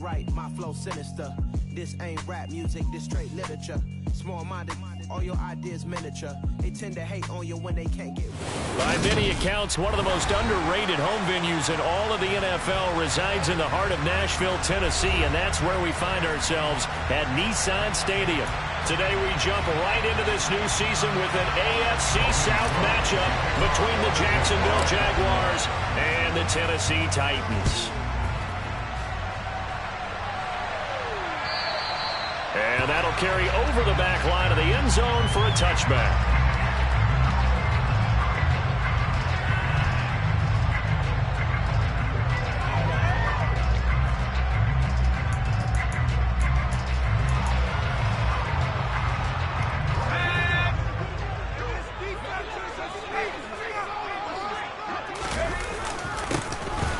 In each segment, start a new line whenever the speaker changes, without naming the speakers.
Right, my flow sinister. This ain't rap music, this straight literature. Small-minded, all your ideas miniature. They tend to hate on you when they can't get
By many accounts, one of the most underrated home venues in all of the NFL resides in the heart of Nashville, Tennessee, and that's where we find ourselves at Nissan Stadium. Today we jump right into this new season with an AFC South matchup between the Jacksonville Jaguars and the Tennessee Titans. And that'll carry over the back line of the end zone for a touchback.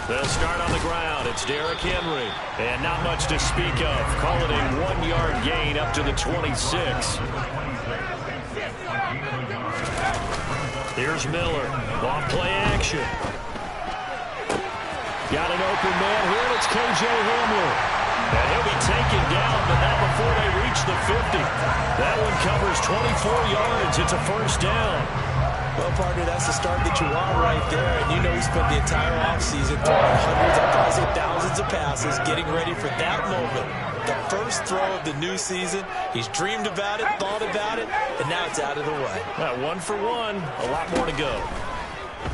They'll start on the ground. It's Derrick Henry. And not much to speak of. Call it a 1-yard gain up to the 26. Here's Miller. Off play action. Got an open man here, and it's K.J. Hamler. And he'll be taken down, but not before they reach the 50. That one covers 24 yards. It's a first down.
Well, partner, that's the start that you want right there. And you know he spent the entire offseason throwing hundreds, I'd probably say thousands of passes, getting ready for that moment. The first throw of the new season. He's dreamed about it, thought about it, and now it's out of the way.
Well, 1 for 1. A lot more to go.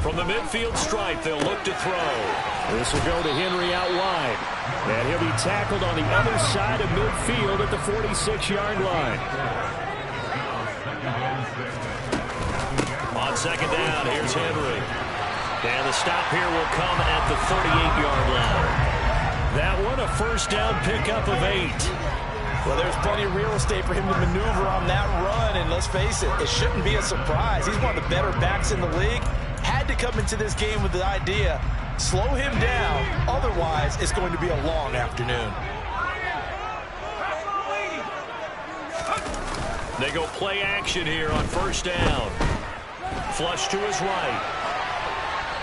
From the midfield stripe, they'll look to throw. This will go to Henry out wide. And he'll be tackled on the other side of midfield at the 46-yard line. On second down, here's Henry. And the stop here will come at the 38-yard line. That one, a first down pickup of 8.
Well, there's plenty of real estate for him to maneuver on that run. And let's face it, it shouldn't be a surprise. He's one of the better backs in the league. Had to come into this game with the idea, slow him down. Otherwise, it's going to be a long afternoon.
They go play action here on first down. Flush to his right.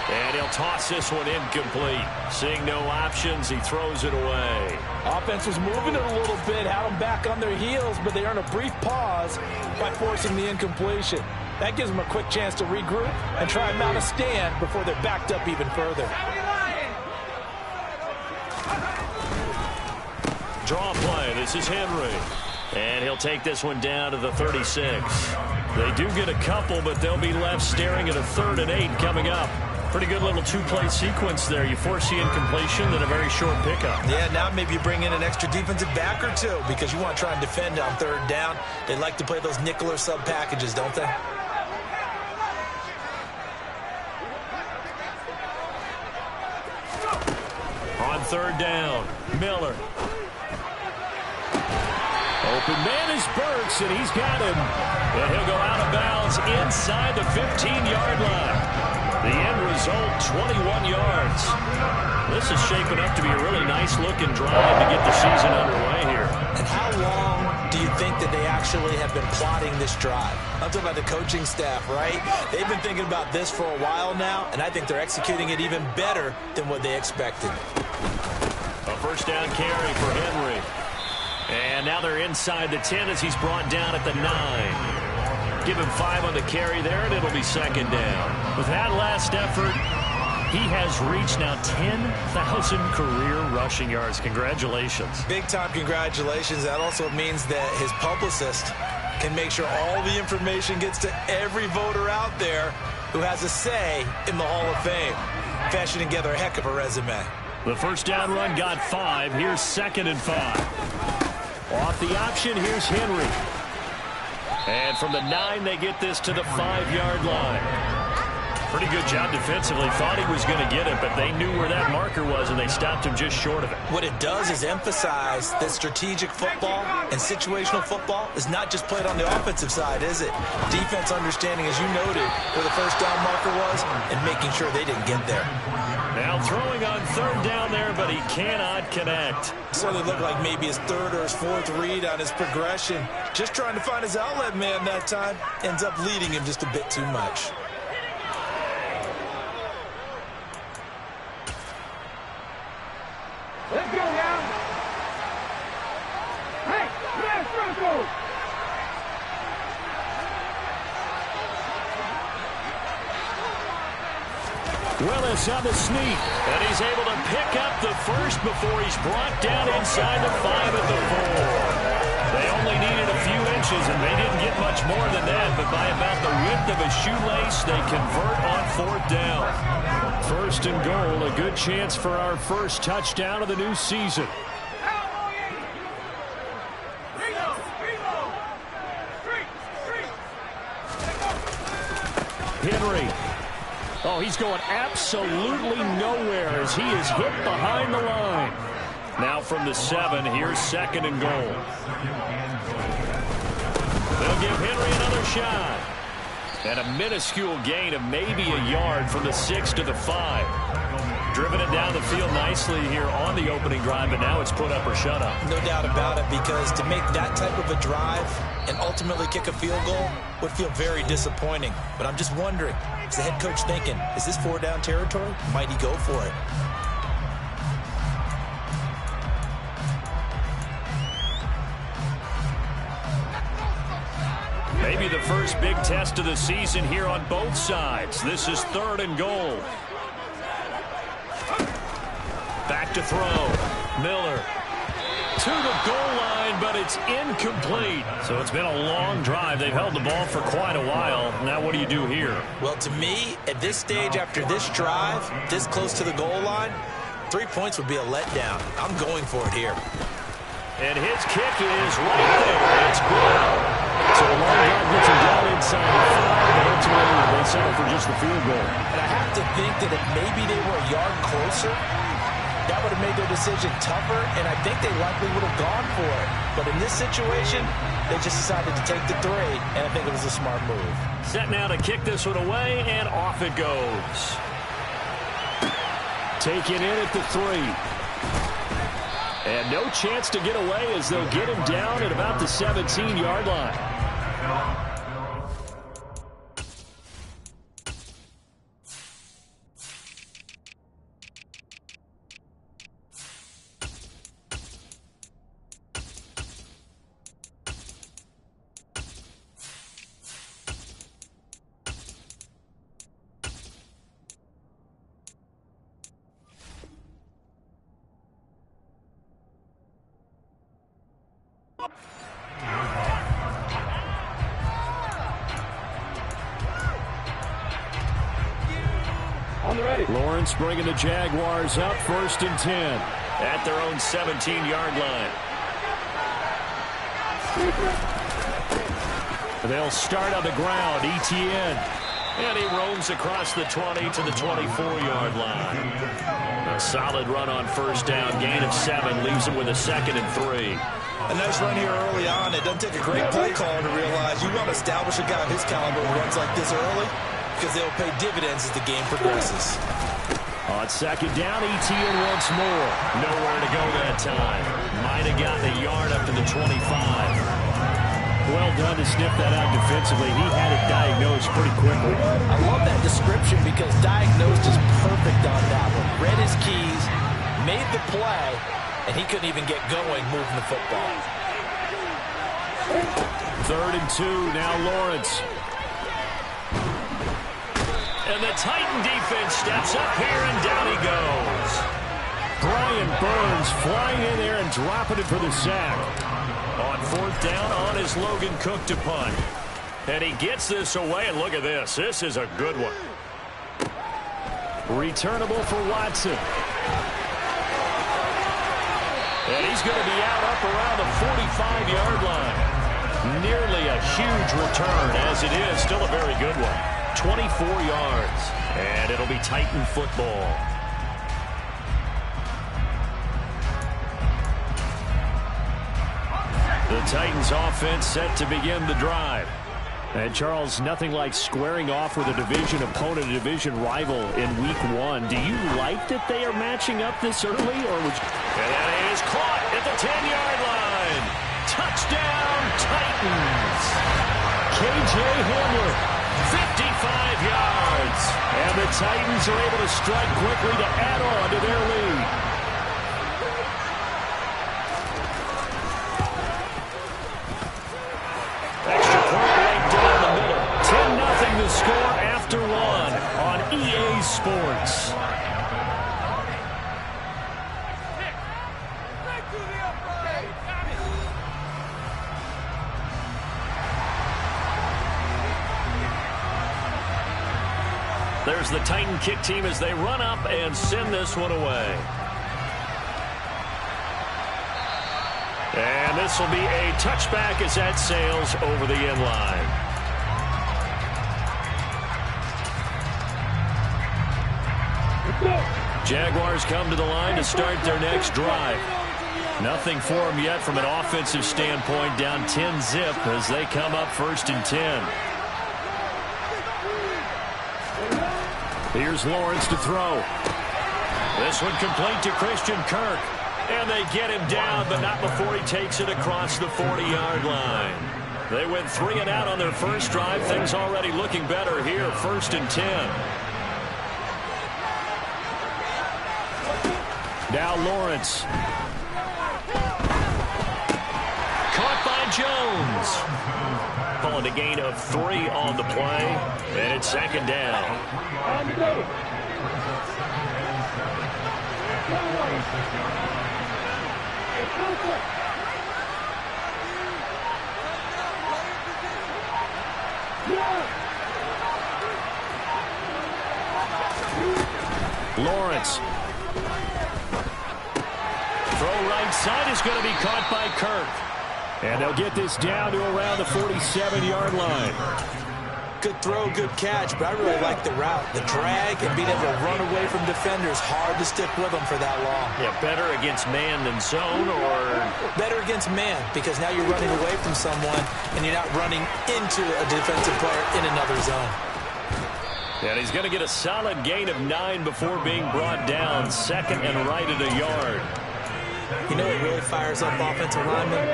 And he'll toss this one incomplete. Seeing no options, he throws it away.
Offense was moving it a little bit, had them back on their heels, but they earn a brief pause by forcing the incompletion. That gives them a quick chance to regroup and try and mount a stand before they're backed up even further.
Draw play. This is Henry. And he'll take this one down to the 36. They do get a couple, but they'll be left staring at a 3rd and 8 coming up. Pretty good little 2-play sequence there. You force the incompletion, then a very short pickup.
Yeah, now maybe you bring in an extra defensive back or two because you want to try and defend on 3rd down. They like to play those nickel or sub packages, don't they?
On 3rd down, Miller. Open man is Burks, and he's got him. And he'll go out of bounds inside the 15-yard line. The end result, 21 yards. This is shaping up to be a really nice-looking drive to get the season underway here.
And how long do you think that they actually have been plotting this drive? I'm talking about the coaching staff, right? They've been thinking about this for a while now, and I think they're executing it even better than what they expected.
A first down carry for Henry. And now they're inside the 10 as he's brought down at the 9. Give him 5 on the carry there, and it'll be 2nd down. With that last effort, he has reached now 10,000 career rushing yards. Congratulations.
Big-time congratulations. That also means that his publicist can make sure all the information gets to every voter out there who has a say in the Hall of Fame. Fashioning together a heck of a resume.
The first down run got 5. Here's 2nd and 5. Off the option, here's Henry. And from the 9, they get this to the 5-yard line. Pretty good job defensively. Thought he was going to get it, but they knew where that marker was, and they stopped him just short of it.
What it does is emphasize that strategic football and situational football is not just played on the offensive side, is it? Defense understanding, as you noted, where the first down marker was and making sure they didn't get there.
Now throwing on 3rd down there, but he cannot connect.
Certainly looked like maybe his 3rd or his 4th read on his progression. Just trying to find his outlet man that time. Ends up leading him just a bit too much.
Let's go now.
Willis on the sneak, and he's able to pick up the first before he's brought down inside the 5 at the 4. They only needed a few inches, and they didn't get much more than that, but by about the width of a shoelace, they convert on 4th down. 1st and goal, a good chance for our first touchdown of the new season. Henry. Oh, he's going absolutely nowhere as he is hit behind the line. Now from the 7, here's 2nd and goal. They'll give Henry another shot. And a minuscule gain of maybe a yard from the 6 to the 5. Driven it down the field nicely here on the opening drive, but now it's put up or shut up.
No doubt about it, because to make that type of a drive and ultimately kick a field goal would feel very disappointing. But I'm just wondering, is the head coach thinking, is this 4-down territory? Might he go for it?
Maybe the first big test of the season here on both sides. This is 3rd and goal. Back to throw. Miller to the goal line, but it's incomplete. So it's been a long drive. They've held the ball for quite a while. Now what do you do here?
Well, to me, at this stage, after this drive, this close to the goal line, 3 points would be a letdown. I'm going for it here.
And his kick is right there. It's good. So the long drive gets him down inside the 5, but ultimately they settle for just the field goal.
And I have to think that if maybe they were a yard closer, that would have made their decision tougher, and I think they likely would have gone for it. But in this situation, they just decided to take the 3, and I think it was a smart move.
Set now to kick this one away, and off it goes. Taken in at the 3. And no chance to get away as they'll get him down at about the 17-yard line. Lawrence bringing the Jaguars up 1st and 10 at their own 17-yard line. They'll start on the ground. Etienne. And he roams across the 20 to the 24-yard line. A solid run on 1st down. Gain of 7 leaves him with a 2nd and 3.
A nice run here early on. It doesn't take a great play caller to realize you want to establish a guy of his caliber who runs like this early, because they'll pay dividends as the game progresses.
On 2nd down, Etienne once more. Nowhere to go that time. Might have gotten a yard up to the 25. Well done to sniff that out defensively. He had it diagnosed pretty quickly.
I love that description because diagnosed is perfect on that one. Read his keys, made the play, and he couldn't even get going moving the football.
3rd and 2, now Lawrence. And the Titan defense steps up here, and down he goes. Brian Burns flying in there and dropping it for the sack. On 4th down, on is Logan Cook to punt. And he gets this away, and look at this. This is a good one. Returnable for Watson. And he's going to be out up around the 45-yard line. Nearly a huge return, as it is. Still a very good one. 24 yards. And it'll be Titan football. The Titans offense set to begin the drive. And Charles, nothing like squaring off with a division opponent, a division rival in week 1. Do you like that they are matching up this early? Or would you... And that is caught at the 10-yard line. Touchdown, Titans. K.J. Hamler, 55 yards. And the Titans are able to strike quickly to add on to their lead. Extra point right down the middle. 10-0 the score after 1 on EA Sports. There's the Titan kick team as they run up and send this one away. And this will be a touchback as that sails over the end line. Jaguars come to the line to start their next drive. Nothing for them yet from an offensive standpoint, down 10-zip as they come up 1st and 10. Here's Lawrence to throw. This one complete to Christian Kirk. And they get him down, but not before he takes it across the 40-yard line. They went 3 and out on their first drive. Things already looking better here, 1st and 10. Now Lawrence. Caught by Jones. Calling a gain of 3 on the play, and it's 2nd down. Lawrence. Throw right side is going to be caught by Kirk. And they'll get this down to around the 47-yard line.
Good throw, good catch, but I really like the route. The drag and being able to run away from defenders, hard to stick with them for that long.
Yeah, better against man than zone, or?
Better against man, because now you're running away from someone and you're not running into a defensive player in another zone.
And he's going to get a solid gain of 9 before being brought down, 2nd and right at a yard.
You know what really fires up offensive linemen?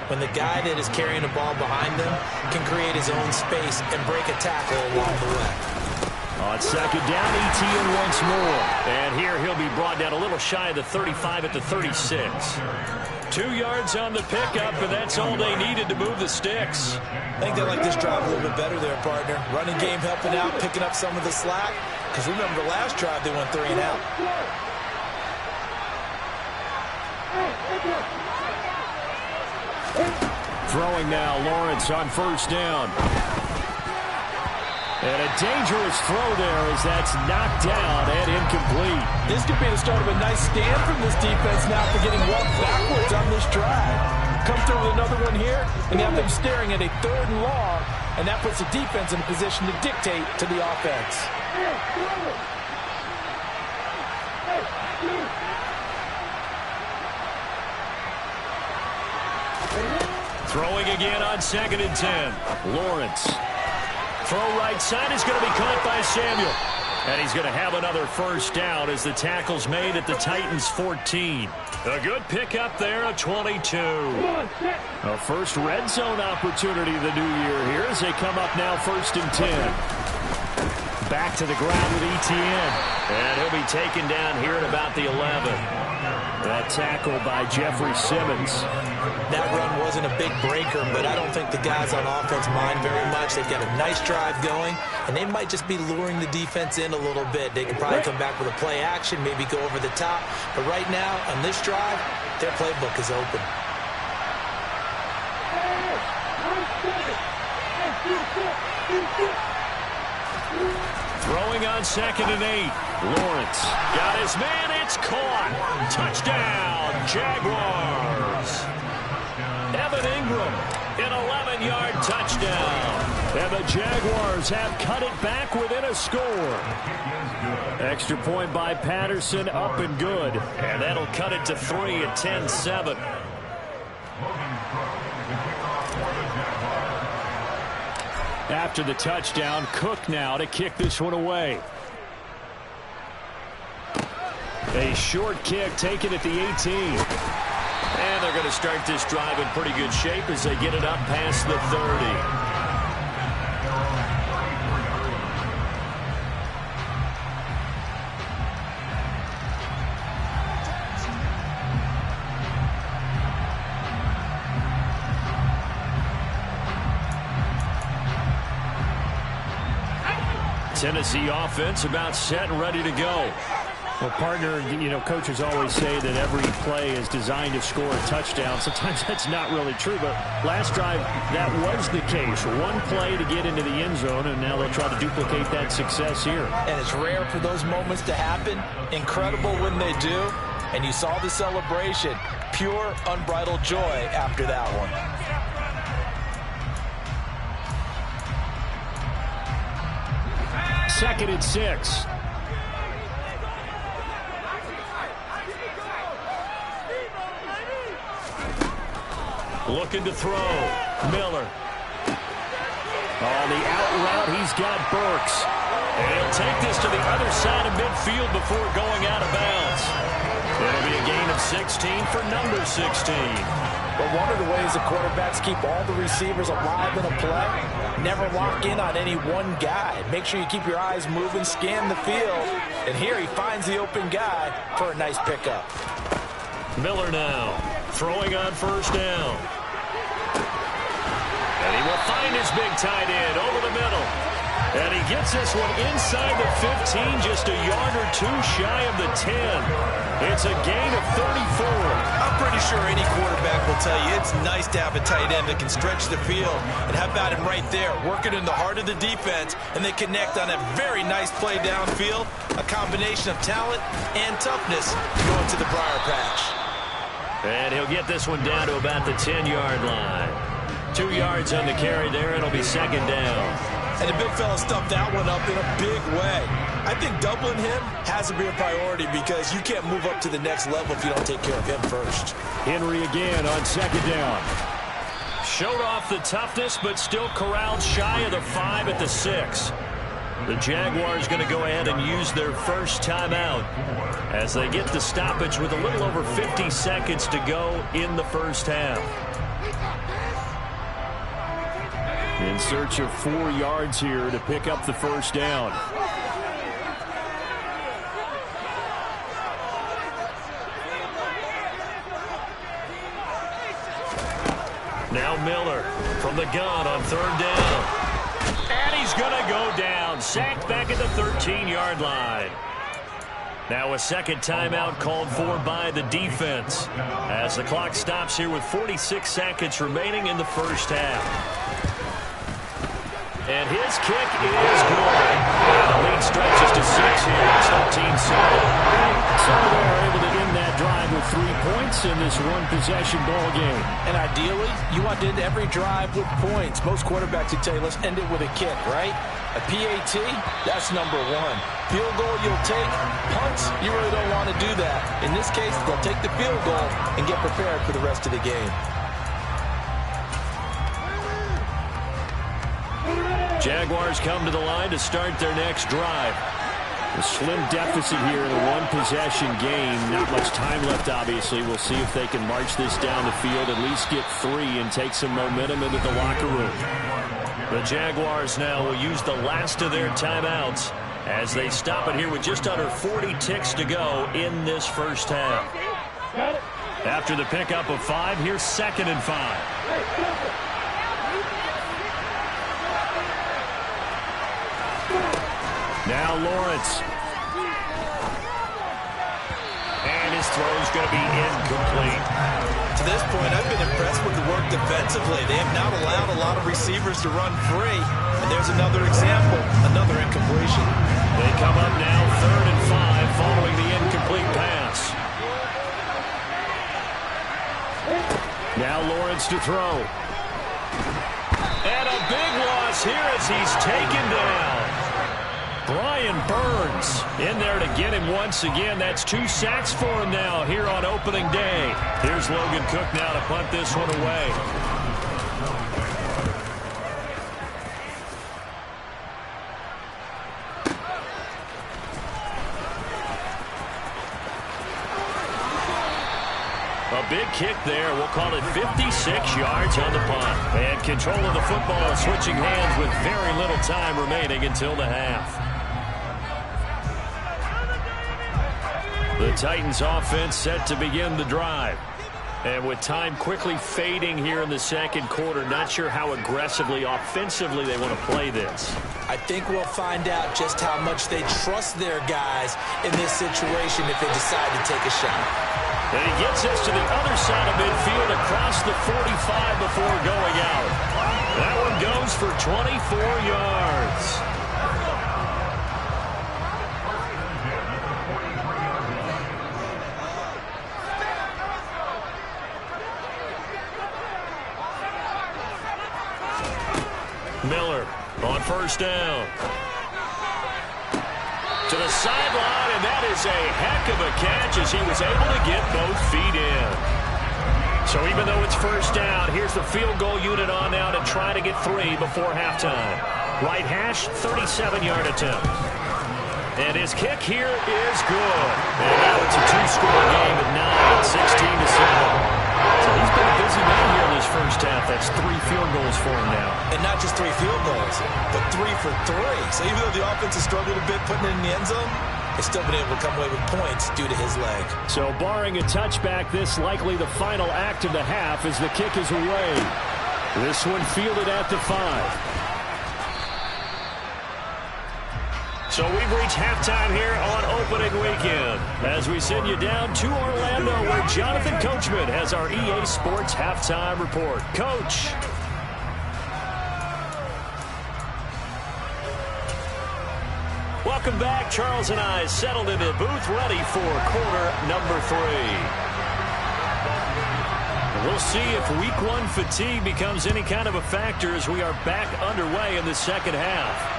When the guy that is carrying the ball behind them can create his own space and break a tackle along the way.
On 2nd down, Etienne once more. And here he'll be brought down a little shy of the 35 at the 36. 2 yards on the pickup, and that's all they needed to move the sticks.
I think they like this drive a little bit better there, partner. Running game helping out, picking up some of the slack. Because remember the last drive, they went 3 and out.
Throwing now, Lawrence on 1st down. And a dangerous throw there as that's knocked down and incomplete.
This could be the start of a nice stand from this defense now for getting walked backwards on this drive. Come through with another one here, and have them staring at a 3rd and long, and that puts the defense in a position to dictate to the offense.
Throwing again on 2nd and 10. Lawrence. Throw right side is going to be caught by Samuel. And he's going to have another 1st down as the tackle's made at the Titans' 14. A good pickup there, a 22. A first red zone opportunity of the new year here as they come up now 1st and 10. Back to the ground with Etienne. And he'll be taken down here at about the 11. That tackle by Jeffrey Simmons.
That run wasn't a big breaker, but I don't think the guys on offense mind very much. They've got a nice drive going, and they might just be luring the defense in a little bit. They could probably come back with a play action, maybe go over the top. But right now, on this drive, their playbook is open.
Throwing on 2nd and 8. Lawrence got his man. It's caught. Touchdown, Jaguars. Evan Ingram, an 11-yard touchdown. And the Jaguars have cut it back within a score. Extra point by Patterson, up and good. And that'll cut it to 3 at 10-7. After the touchdown, Cook now to kick this one away. A short kick taken at the 18. And they're going to start this drive in pretty good shape as they get it up past the 30. Tennessee offense about set and ready to go. Well, partner, you know, coaches always say that every play is designed to score a touchdown. Sometimes that's not really true, but last drive, that was the case. One play to get into the end zone, and now they'll try to duplicate that success here. And
it's rare for those moments to happen. Incredible when they do. And you saw the celebration. Pure, unbridled joy after that one.
Second and 6. Looking to throw. Miller. On the out route, he's got Burks. And he'll take this to the other side of midfield before going out of bounds. It'll be a gain of 16 for number 16.
But one of the ways the quarterbacks keep all the receivers alive in a play, never lock in on any one guy. Make sure you keep your eyes moving, scan the field. And here he finds the open guy for a nice pickup.
Miller now throwing on first down. And he will find his big tight end over the middle. And he gets this one inside the 15, just a yard or two shy of the 10. It's a gain of 34.
I'm pretty sure any quarterback will tell you it's nice to have a tight end that can stretch the field. And how about him right there, working in the heart of the defense, and they connect on a very nice play downfield. A combination of talent and toughness going to the briar patch.
And he'll get this one down to about the 10-yard line. 2 yards on the carry there. It'll be second down.
And the big fella stuffed that one up in a big way. I think doubling him has to be a priority because you can't move up to the next level if you don't take care of him first.
Henry again on second down. Showed off the toughness, but still corralled shy of the 5 at the 6. The Jaguars going to go ahead and use their first timeout as they get the stoppage with a little over 50 seconds to go in the first half. In search of 4 yards here to pick up the first down. Now Miller from the gun on third down. And he's going to go down. Sacked back at the 13-yard line. Now a second timeout called for by the defense as the clock stops here with 46 seconds remaining in the first half. And his kick is good. And the lead stretches to 6 here. It's 13-7. So they're able to end that drive with 3 points in this one-possession ball game.
And ideally, you want to end every drive with points. Most quarterbacks would tell you, let's end it with a kick, right? A PAT, that's number 1. Field goal you'll take. Punts, you really don't want to do that. In this case, they'll take the field goal and get prepared for the rest of the game.
Jaguars come to the line to start their next drive. A slim deficit here in a one-possession game. Not much time left, obviously. We'll see if they can march this down the field, at least get 3 and take some momentum into the locker room. The Jaguars now will use the last of their timeouts as they stop it here with just under 40 ticks to go in this first half. After the pickup of 5, here's second and 5. Now Lawrence. And his throw's going to be incomplete.
To this point, I've been impressed with the work defensively. They have not allowed a lot of receivers to run free. And there's another example, another incompletion.
They come up now third and 5 following the incomplete pass. Now Lawrence to throw. And a big loss here as he's taken down. Brian Burns in there to get him once again. That's 2 sacks for him now here on opening day. Here's Logan Cook now to punt this one away. A big kick there. We'll call it 56 yards on the punt. And control of the football switching hands with very little time remaining until the half. The Titans offense set to begin the drive. And with time quickly fading here in the second quarter, not sure how aggressively, offensively they want to play this.
I think we'll find out just how much they trust their guys in this situation if they decide to take a shot.
And he gets us to the other side of midfield across the 45 before going out. That one goes for 24 yards. Miller on first down. To the sideline, and that is a heck of a catch as he was able to get both feet in. So even though it's first down, here's the field goal unit on now to try to get 3 before halftime. Right hash, 37-yard attempt. And his kick here is good. And now it's a 2-score game at 9, 16-7. So he's been a busy man here in this first half. That's 3 field goals for him now.
And not just 3 field goals, but 3 for 3. So even though the offense has struggled a bit putting it in the end zone, they've still been able to come away with points due to his leg. So
barring a touchback, this likely the final act of the half as the kick is away. This one fielded at the 5. So we've reached halftime here on opening weekend as we send you down to Orlando where Jonathan Coachman has our EA Sports halftime report. Coach. Welcome back. Charles and I settled into the booth ready for quarter number 3. We'll see if week 1 fatigue becomes any kind of a factor as we are back underway in the second half.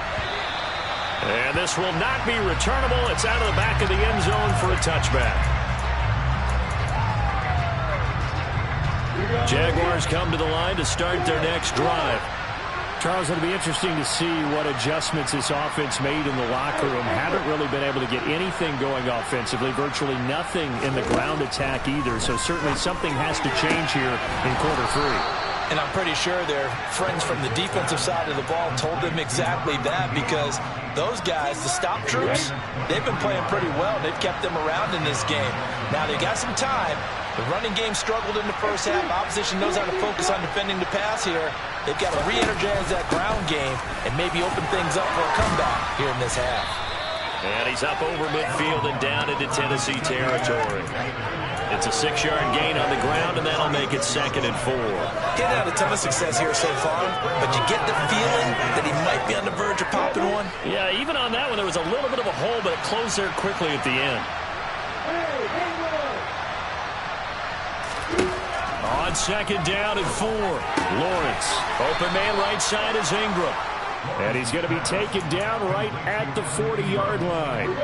And this will not be returnable. It's out of the back of the end zone for a touchback. Jaguars come to the line to start their next drive. Charles, it'll be interesting to see what adjustments this offense made in the locker room. Haven't really been able to get anything going offensively. Virtually nothing in the ground attack either. So certainly something has to change here in quarter 3.
And I'm pretty sure their friends from the defensive side of the ball told them exactly that because those guys, the stop troops, they've been playing pretty well. They've kept them around in this game. Now, they got some time. The running game struggled in the first half. Opposition knows how to focus on defending the pass here. They've got to re-energize that ground game and maybe open things up for a comeback here in this half.
And he's up over midfield and down into Tennessee territory. It's a 6-yard gain on the ground, and that'll make it 2nd and 4.
Getting out a ton of success here so far, but you get the feeling that he might be on the verge of popping one.
Yeah, even on that one, there was a little bit of a hole, but it closed there quickly at the end. On 2nd down and 4, Lawrence. Open man right side is Ingram. And he's going to be taken down right at the 40-yard line.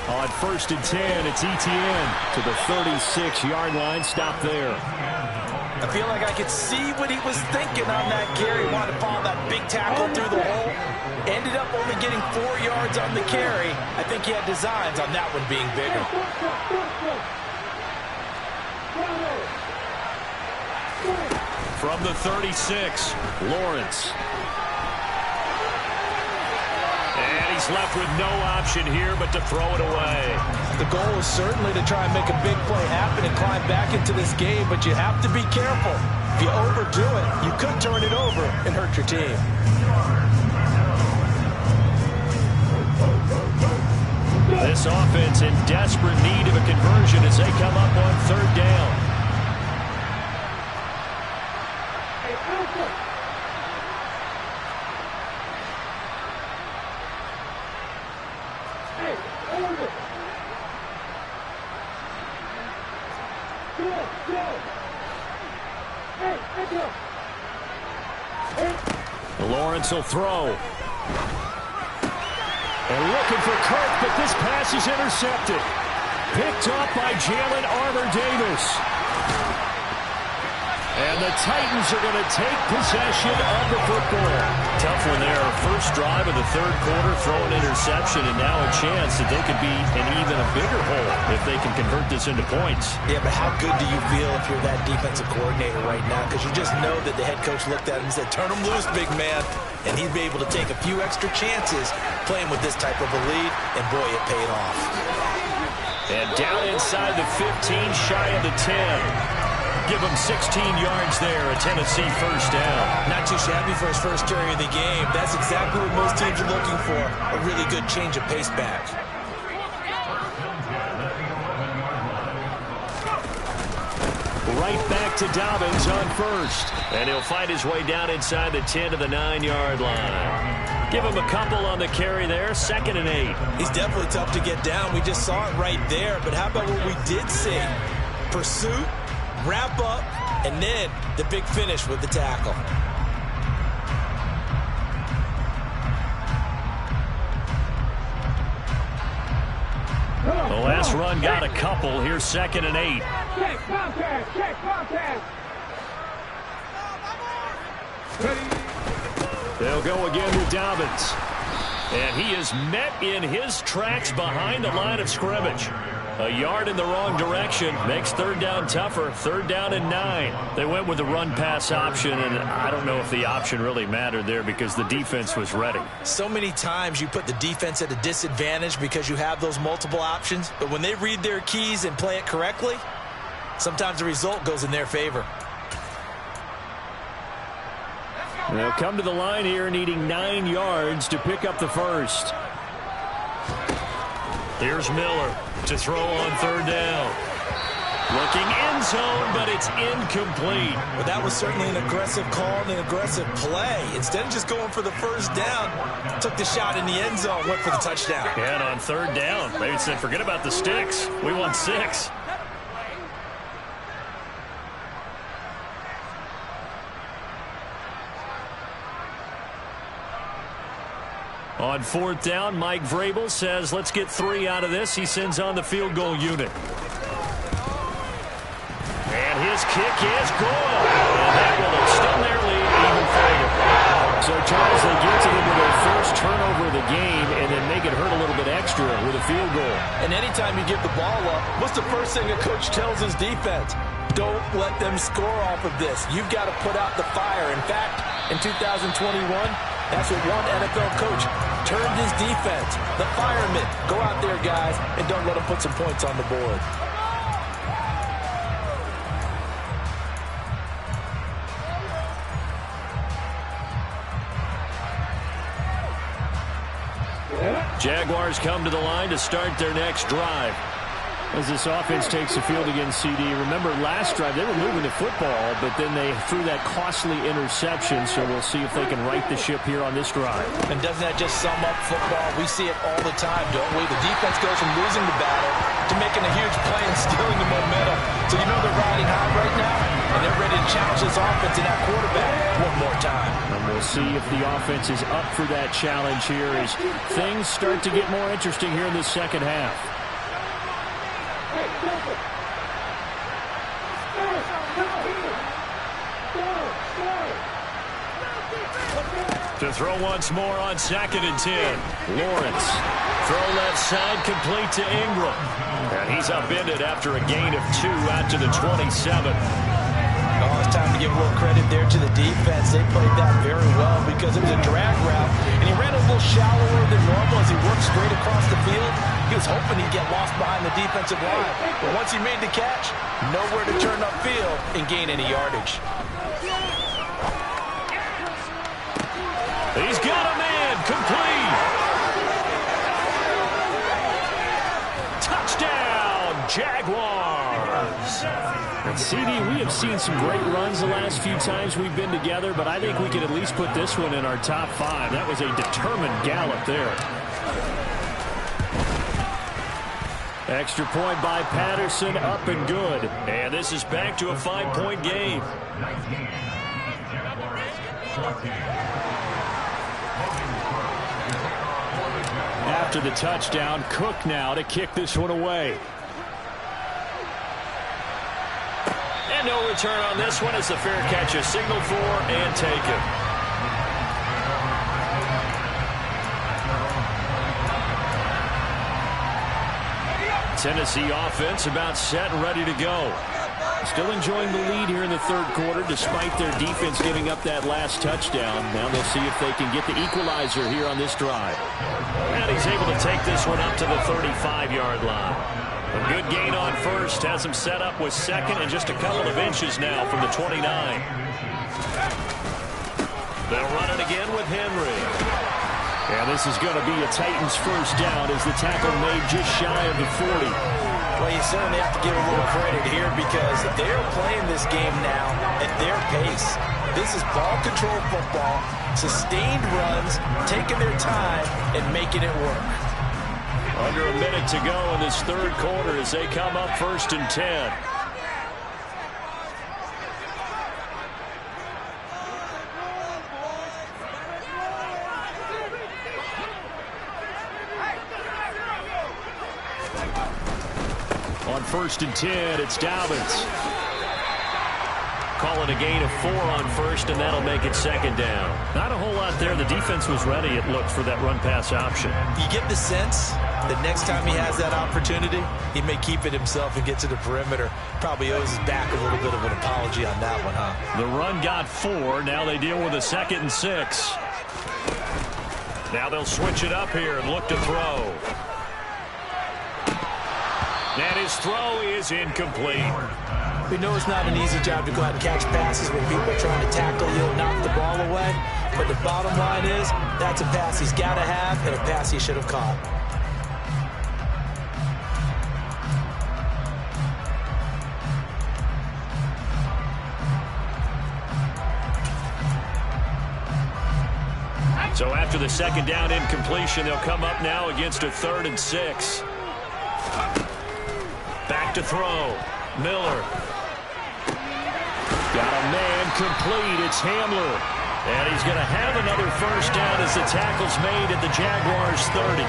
On 1st and 10, it's Etienne to the 36-yard line. Stop there.
I feel like I could see what he was thinking on that carry. Wanted to follow that big tackle through the hole. Ended up only getting 4 yards on the carry. I think he had designs on that one being bigger.
From the 36, Lawrence. And he's left with no option here but to throw it away.
The goal is certainly to try and make a big play happen and climb back into this game, but you have to be careful. If you overdo it, you could turn it over and hurt your team.
This offense in desperate need of a conversion as they come up on 3rd down. Lawrence will throw. And looking for Kirk, but this pass is intercepted. Picked up by Jalen Armour-Davis. And the Titans are going to take possession of the football. Tough one there. First drive of the 3rd quarter, throw an interception, and now a chance that they could be in even a bigger hole if they can convert this into points.
Yeah, but how good do you feel if you're that defensive coordinator right now? Because you just know that the head coach looked at him and said, turn him loose, big man. And he'd be able to take a few extra chances playing with this type of a lead, and boy, it paid off.
And down inside the 15, shy of the 10. give him 16 yards there, a Tennessee first down.
Not too shabby for his first carry of the game. That's exactly what most teams are looking for, a really good change of pace back.
Right back to Dobbins on first. And he'll find his way down inside the 10 to the 9-yard line. Give him a couple on the carry there, 2nd and 8.
He's definitely tough to get down. We just saw it right there. But how about what we did see? Pursuit, wrap up, and then the big finish with the tackle.
The last run got a couple. Here's 2nd and 8.
Check contact, check contact.
They'll go again with Dobbins. And he is met in his tracks behind the line of scrimmage. A yard in the wrong direction makes 3rd down tougher. 3rd down and 9. They went with the run-pass option, and I don't know if the option really mattered there because the defense was ready.
So many times you put the defense at a disadvantage because you have those multiple options, but when they read their keys and play it correctly, sometimes the result goes in their favor.
They'll come to the line here needing 9 yards to pick up the first. Here's Miller to throw on 3rd down. Looking end zone, but it's incomplete.
Well, that was certainly an aggressive call and an aggressive play. Instead of just going for the first down, took the shot in the end zone, went for the touchdown.
And on 3rd down, they said, forget about the sticks. We want 6. On 4th down, Mike Vrabel says, let's get 3 out of this. He sends on the field goal unit. And his kick is good. And that will extend their lead even further. So, Charles, they get to them with their first turnover of the game and then make it hurt a little bit extra with a field goal.
And anytime you give the ball up, what's the first thing a coach tells his defense? Don't let them score off of this. You've got to put out the fire. In fact, in 2021, that's what one NFL coach turned his defense. The firemen. Go out there, guys, and don't let them put some points on the board.
Jaguars come to the line to start their next drive. As this offense takes the field against CD. Remember, last drive, they were moving the football, but then they threw that costly interception, so we'll see if they can right the ship here on this drive.
And doesn't that just sum up football? We see it all the time, don't we? The defense goes from losing the battle to making a huge play and stealing the momentum. So you know they're riding high right now, and they're ready to challenge this offense and that quarterback one more time.
And we'll see if the offense is up for that challenge here as things start to get more interesting here in the second half. To throw once more on 2nd and 10. Lawrence. Throw left side complete to Ingram. And he's upended after a gain of 2 out to the 27.
Oh, it's time to give a little credit there to the defense. They played that very well because it was a drag route, and he ran a little shallower than normal as he worked straight across the field. He was hoping he'd get lost behind the defensive line. But once he made the catch, nowhere to turn upfield and gain any yardage.
He's got a man complete. Touchdown, Jaguars. And CD, we have seen some great runs the last few times we've been together, but I think we can at least put this one in our top 5. That was a determined gallop there. Extra point by Patterson, up and good. And this is back to a 5-point game. After the touchdown, Cook now to kick this one away. And no return on this one as the fair catch is signaled for and taken. Tennessee offense about set and ready to go. Still enjoying the lead here in the third quarter despite their defense giving up that last touchdown. Now they'll see if they can get the equalizer here on this drive. And he's able to take this one up to the 35-yard line. A good gain on first. Has him set up with second and just a couple of inches now from the 29. They'll run it again with Henry. And this is going to be a Titans first down as the tackle made just shy of the 40.
Well, you certainly have to give a little credit here because they're playing this game now at their pace. This is ball control football, sustained runs, taking their time, and making it work.
Under a minute to go in this third quarter as they come up 1st and 10. On 1st and 10, it's Dobbins. Calling a gain of 4 on first, and that'll make it second down. Not a whole lot there. The defense was ready, it looked, for that run-pass option.
You get the sense that next time he has that opportunity, he may keep it himself and get to the perimeter. Probably owes his back a little bit of an apology on that one, huh?
The run got 4. Now they deal with a 2nd and 6. Now they'll switch it up here and look to throw. And his throw is incomplete.
We know it's not an easy job to go out and catch passes when people are trying to tackle you and knock the ball away. But the bottom line is, that's a pass he's got to have and a pass he should have caught.
So after the second down incompletion, they'll come up now against a 3rd and 6. Back to throw. Miller. Got a man complete. It's Hamler. And he's going to have another first down as the tackle's made at the Jaguars' 30.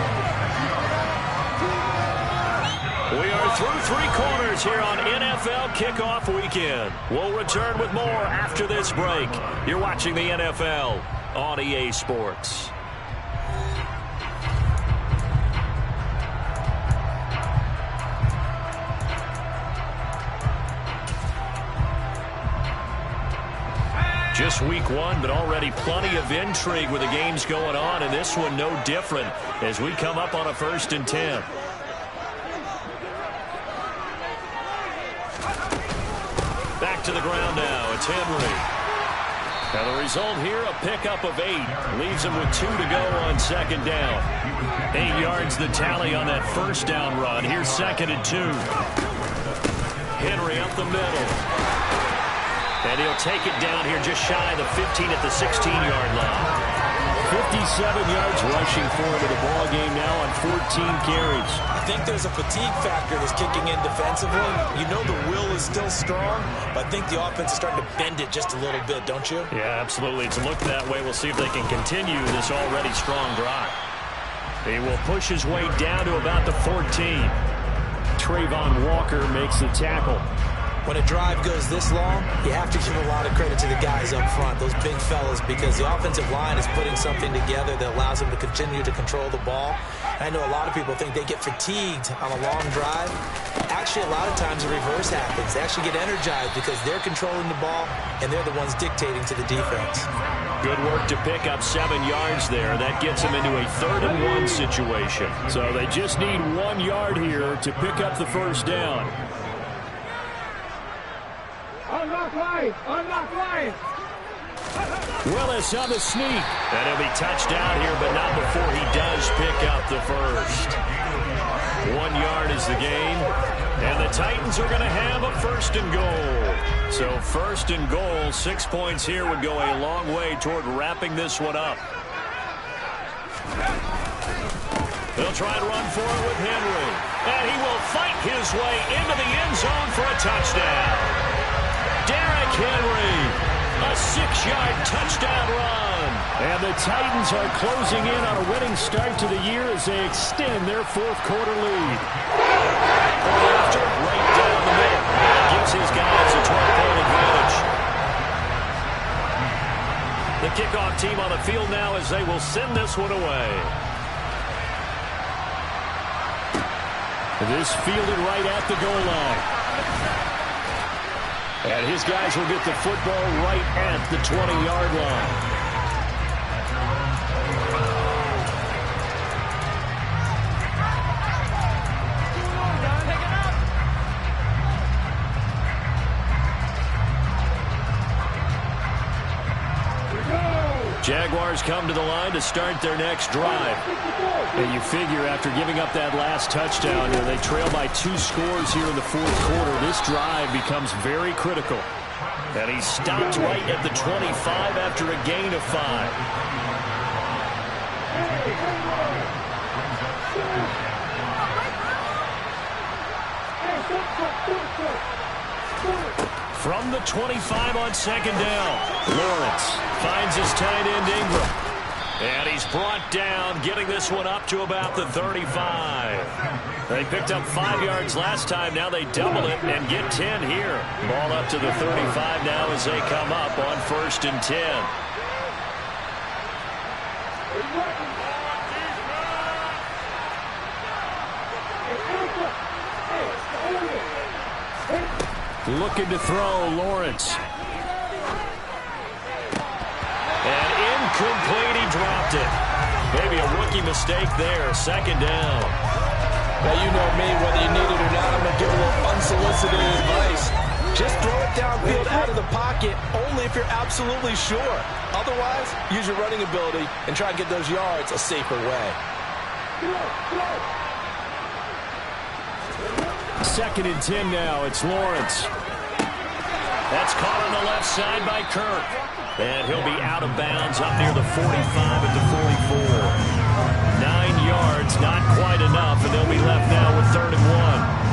We are through 3 quarters here on NFL Kickoff Weekend. We'll return with more after this break. You're watching the NFL on EA Sports. Just week 1, but already plenty of intrigue with the games going on, and this one no different as we come up on a 1st and 10. Back to the ground now. It's Henry. And the result here, a pickup of 8. Leaves him with 2 to go on 2nd down. 8 yards the tally on that first down run. Here's 2nd and 2. Henry up the middle. And he'll take it down here just shy of the 15 at the 16-yard line. 57 yards rushing for him in the ball game now on 14 carries.
I think there's a fatigue factor that's kicking in defensively. You know the will is still strong, but I think the offense is starting to bend it just a little bit, don't you?
Yeah, absolutely. It's looked that way. We'll see if they can continue this already strong drive. He will push his way down to about the 14. Trayvon Walker makes the tackle.
When a drive goes this long, you have to give a lot of credit to the guys up front, those big fellas, because the offensive line is putting something together that allows them to continue to control the ball. I know a lot of people think they get fatigued on a long drive. Actually, a lot of times the reverse happens. They actually get energized because they're controlling the ball, and they're the ones dictating to the defense.
Good work to pick up 7 yards there. That gets them into a 3rd and 1 situation. So they just need 1 yard here to pick up the first down.
Unlock line! Unlock line!
Willis on the sneak. And he'll be touched down here, but not before he does pick up the first. 1 yard is the gain. And the Titans are going to have a 1st and goal. So 1st and goal, 6 points here would go a long way toward wrapping this one up. They'll try and run for it with Henry. And he will fight his way into the end zone for a touchdown. Derrick Henry, a 6-yard touchdown run. And the Titans are closing in on a winning start to the year as they extend their 4th quarter lead. After right down the middle. Gives his guys a 12-point advantage. The kickoff team on the field now as they will send this one away. This fielded right at the goal line. And his guys will get the football right at the 20-yard line. Jaguars come to the line to start their next drive. And you figure after giving up that last touchdown, they trail by 2 scores here in the fourth quarter. This drive becomes very critical. And he stopped right at the 25 after a gain of 5. From the 25 on second down, Lawrence finds his tight end Ingram. And he's brought down, getting this one up to about the 35. They picked up 5 yards last time. Now they double it and get 10 here. Ball up to the 35 now as they come up on 1st and 10. Looking to throw, Lawrence. And incomplete, he dropped it. Maybe a rookie mistake there, second down.
Now you know me, whether you need it or not, I'm going to give a little unsolicited advice. Just throw it downfield out of the pocket, only if you're absolutely sure. Otherwise, use your running ability and try to get those yards a safer way.
2nd and 10 now. It's Lawrence. That's caught on the left side by Kirk. And he'll be out of bounds up near the 45 at the 44. 9 yards, not quite enough, and they'll be left now with 3rd and 1.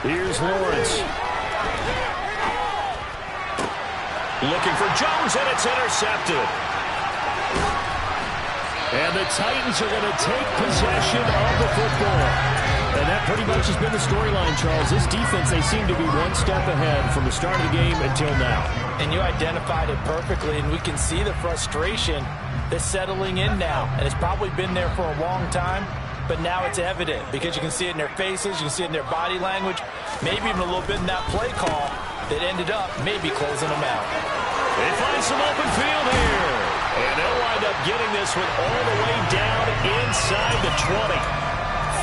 Here's Lawrence. Looking for Jones, and it's intercepted. And the Titans are going to take possession of the football. And that pretty much has been the storyline, Charles. This defense, they seem to be one step ahead from the start of the game until now.
And you identified it perfectly, and we can see the frustration that's settling in now. And it's probably been there for a long time. But now it's evident because you can see it in their faces, you can see it in their body language, maybe even a little bit in that play call that ended up maybe closing them out.
They find some open field here. And they'll wind up getting this one all the way down inside the 20.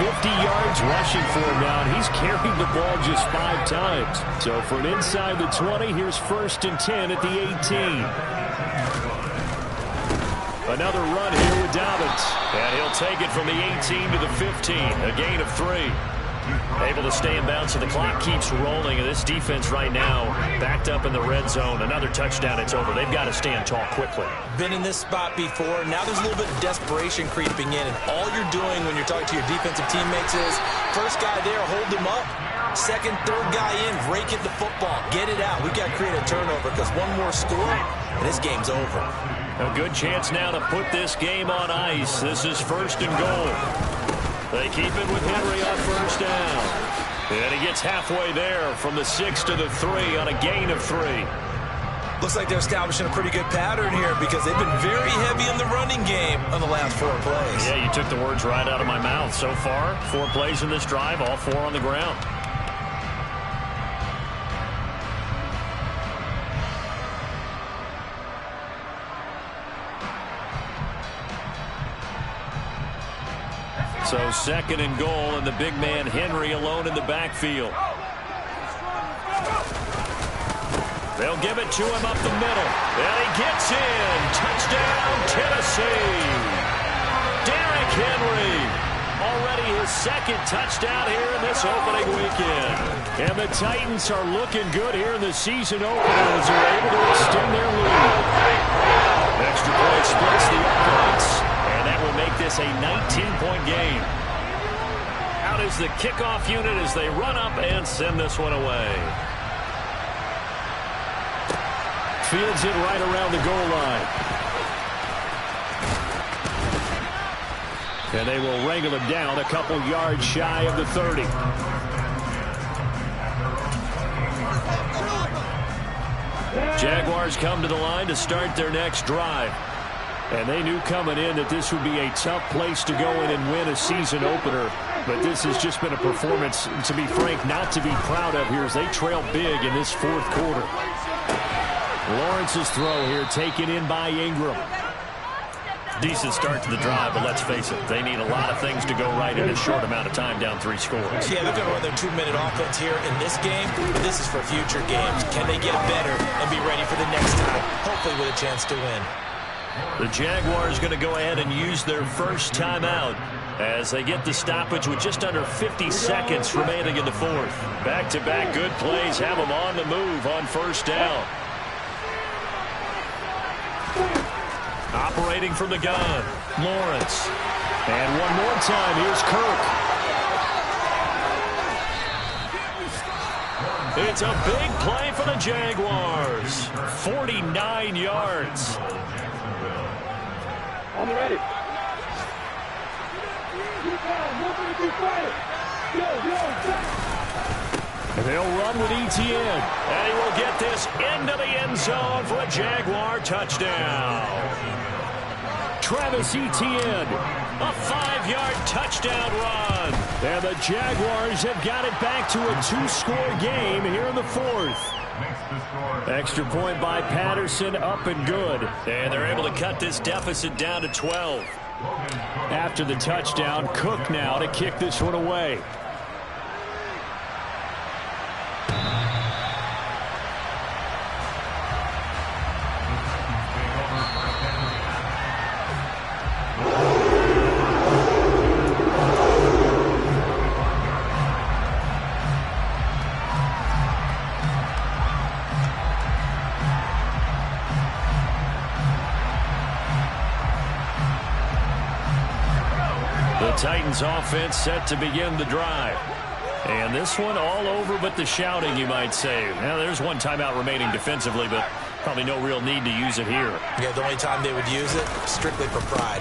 50 yards rushing for him now, and he's carried the ball just 5 times. So for an inside the 20, here's 1st and 10 at the 18. Another run here with Dobbins. And he'll take it from the 18 to the 15. A gain of 3. Able to stay in bounds, so the clock keeps rolling. And this defense right now backed up in the red zone. Another touchdown, it's over. They've got to stand tall quickly.
Been in this spot before. Now there's a little bit of desperation creeping in. And all you're doing when you're talking to your defensive teammates is, first guy there, hold him up. Second, third guy in, rake at the football. Get it out. We've got to create a turnover because one more score, and this game's over.
A good chance now to put this game on ice. This is 1st and goal. They keep it with Henry on 1st down. And he gets halfway there from the 6 to the 3 on a gain of 3.
Looks like they're establishing a pretty good pattern here because they've been very heavy in the running game on the last 4 plays.
Yeah, you took the words right out of my mouth. So far, 4 plays in this drive, all 4 on the ground. So 2nd and goal, and the big man Henry alone in the backfield. They'll give it to him up the middle. And he gets in. Touchdown, Tennessee. Derrick Henry. Already his 2nd touchdown here in this opening weekend. And the Titans are looking good here in the season opener as they're able to extend their lead. Extra point splits the offense. And that will make this a 19-point game. Out is the kickoff unit as they run up and send this one away. Fields it right around the goal line. And they will wrangle him down a couple yards shy of the 30. Jaguars come to the line to start their next drive. And they knew coming in that this would be a tough place to go in and win a season opener. But this has just been a performance, to be frank, not to be proud of here as they trail big in this 4th quarter. Lawrence's throw here taken in by Ingram. Decent start to the drive, but let's face it, they need a lot of things to go right in a short amount of time, down 3 scores.
Yeah, they're going to run their 2-minute offense here in this game, but this is for future games. Can they get better and be ready for the next time, hopefully with a chance to win?
The Jaguars going to go ahead and use their first timeout as they get the stoppage with just under 50 seconds remaining in the fourth. Back-to-back good plays have them on the move on first down. Operating from the gun, Lawrence. And one more time, here's Kirk. It's a big play for the Jaguars. 49 yards.
I'm ready.
And they'll run with Etienne. And he will get this into the end zone for a Jaguar touchdown. Travis Etienne, a 5-yard touchdown run. And the Jaguars have got it back to a 2-score game here in the fourth. Extra point by Patterson, up and good. And they're able to cut this deficit down to 12. After the touchdown, Cook now to kick this one away. Titans offense set to begin the drive. And this one all over but the shouting, you might say. Now, there's one timeout remaining defensively, but probably no real need to use it here.
Yeah, the only time they would use it, strictly for pride.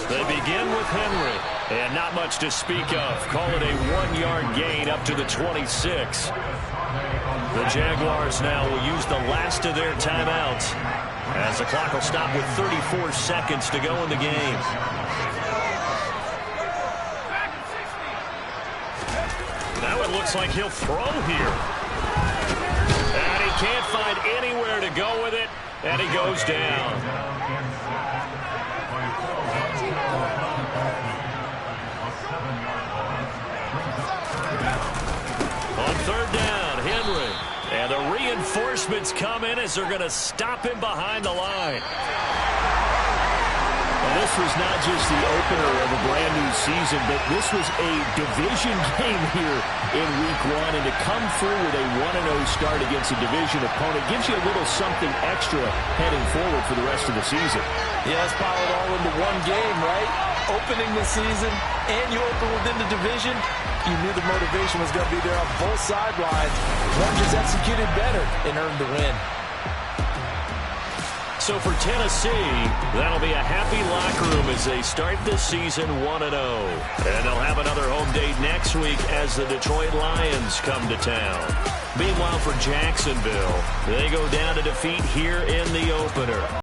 They begin with Henry, and not much to speak of. Call it a 1-yard gain up to the 26. The Jaguars now will use the last of their timeouts as the clock will stop with 34 seconds to go in the game. Now it looks like he'll throw here. And he can't find anywhere to go with it, and he goes down. On third down, Henry. And the reinforcements come in as they're going to stop him behind the line. Well, this was not just the opener of a brand-new season, but this was a division game here in Week 1. And to come through with a 1-0 start against a division opponent gives you a little something extra heading forward for the rest of the season.
Yeah, let's pile it all into one game, right? Opening the season, and you open within the division. You knew the motivation was going to be there on both sidelines. One just executed better and earned the win. So for Tennessee, that'll be a happy locker room as they start this season 1-0. And they'll have another home date next week as the Detroit Lions come to town. Meanwhile, for Jacksonville, they go down to defeat here in the opener.